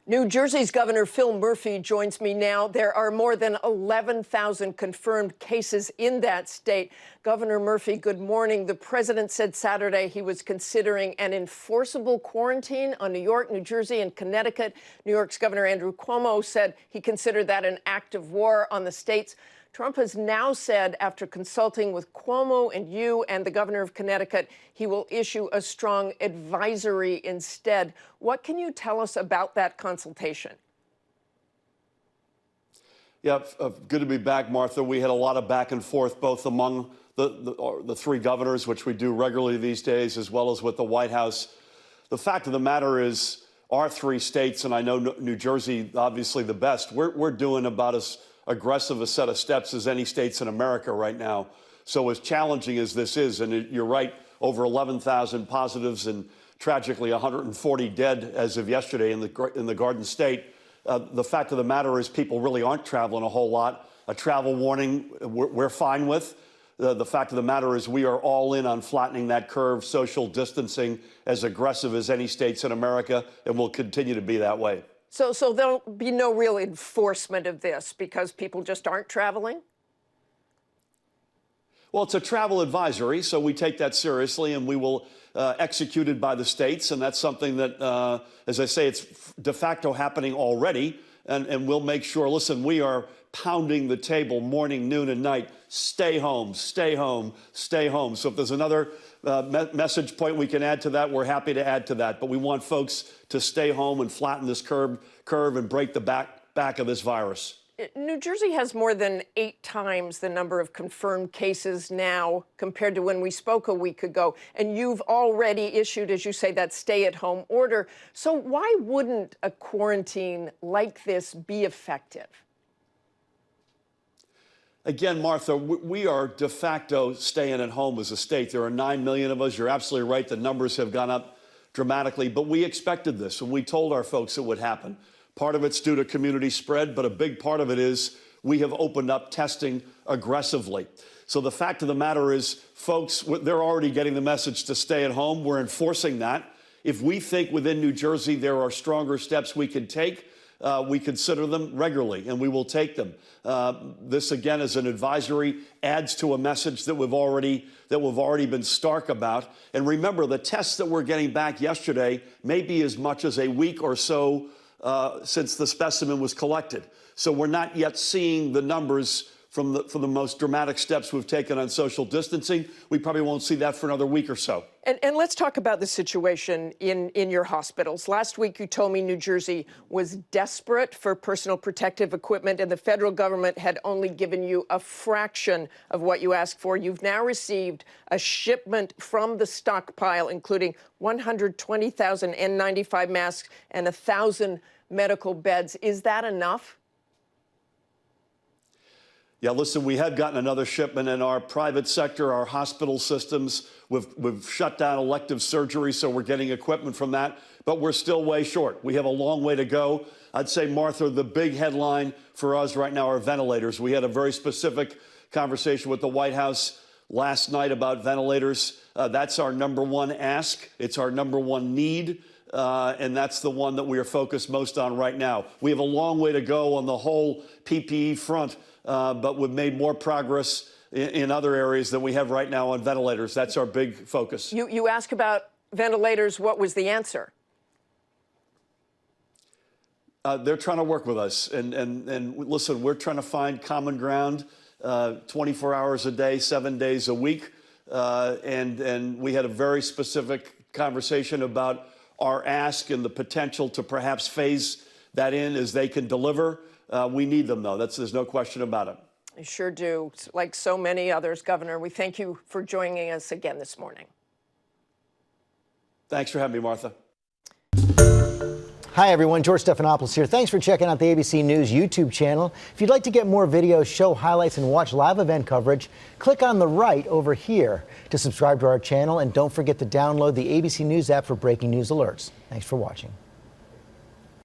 New Jersey's Governor Phil Murphy joins me now. There are more than 11,000 confirmed cases in that state. Governor Murphy, good morning. The president said Saturday he was considering an enforceable quarantine on New York, New Jersey, and Connecticut. New York's Governor Andrew Cuomo said he considered that an act of war on the states. Trump has now said, after consulting with Cuomo and you and the governor of Connecticut, he will issue a strong advisory instead. What can you tell us about that consultation? Yeah, good to be back, Martha. We had a lot of back and forth, both among the three governors, which we do regularly these days, as well as with the White House. The fact of the matter is, our three states, and I know New Jersey, obviously the best, we're doing about as aggressive a set of steps as any states in America right now. So as challenging as this is, and you're right, over 11,000 positives and tragically 140 dead as of yesterday in the Garden State. The fact of the matter is people really aren't traveling a whole lot. A travel warning we're fine with. The fact of the matter is we are all in on flattening that curve, social distancing, as aggressive as any states in America, and will continue to be that way. So there'll be no real enforcement of this because people just aren't traveling? Well, it's a travel advisory, so we take that seriously, and we will execute it by the states. And that's something that, as I say, it's de facto happening already. And we'll make sure, listen, we are pounding the table morning, noon, and night. Stay home, stay home, stay home. So if there's another message point we can add to that, we're happy to add to that. But we want folks to stay home and flatten this curve and break the back of this virus. New Jersey has more than 8 times the number of confirmed cases now compared to when we spoke a week ago. And you've already issued, as you say, that stay-at-home order. So why wouldn't a quarantine like this be effective? Again, Martha, we are de facto staying at home as a state. There are 9 million of us. You're absolutely right. The numbers have gone up dramatically. But we expected this, and we told our folks it would happen. Part of it's due to community spread, but a big part of it is we have opened up testing aggressively. So the fact of the matter is, folks, they're already getting the message to stay at home. We're enforcing that. If we think within New Jersey there are stronger steps we can take, we consider them regularly, and we will take them. This, again, is an advisory, adds to a message that we've already been stark about. And remember, the tests that we're getting back yesterday may be as much as a week or so since the specimen was collected. So we're not yet seeing the numbers from the most dramatic steps we've taken on social distancing. We probably won't see that for another week or so. And let's talk about the situation in your hospitals. Last week, you told me New Jersey was desperate for personal protective equipment, and the federal government had only given you a fraction of what you asked for. You've now received a shipment from the stockpile, including 120,000 N95 masks and 1,000 medical beds. Is that enough? Yeah, listen, we have gotten another shipment in our private sector, our hospital systems. We've shut down elective surgery, so we're getting equipment from that, but we're still way short. We have a long way to go. I'd say, Martha, the big headline for us right now are ventilators. We had a very specific conversation with the White House last night about ventilators. That's our #1 ask. It's our #1 need. And that's the one that we are focused most on right now. We have a long way to go on the whole PPE front, but we've made more progress in other areas than we have right now on ventilators. That's our big focus. You asked about ventilators. What was the answer? They're trying to work with us. And listen, we're trying to find common ground 24 hours a day, 7 days a week. And we had a very specific conversation about our ask and the potential to perhaps phase that in as they can deliver. We need them, though. There's no question about it. I sure do. Like so many others, Governor, we thank you for joining us again this morning. Thanks for having me, Martha. Hi, everyone. George Stephanopoulos here. Thanks for checking out the ABC News YouTube channel. If you'd like to get more videos, show highlights, and watch live event coverage, click on the right over here to subscribe to our channel. And don't forget to download the ABC News app for breaking news alerts. Thanks for watching.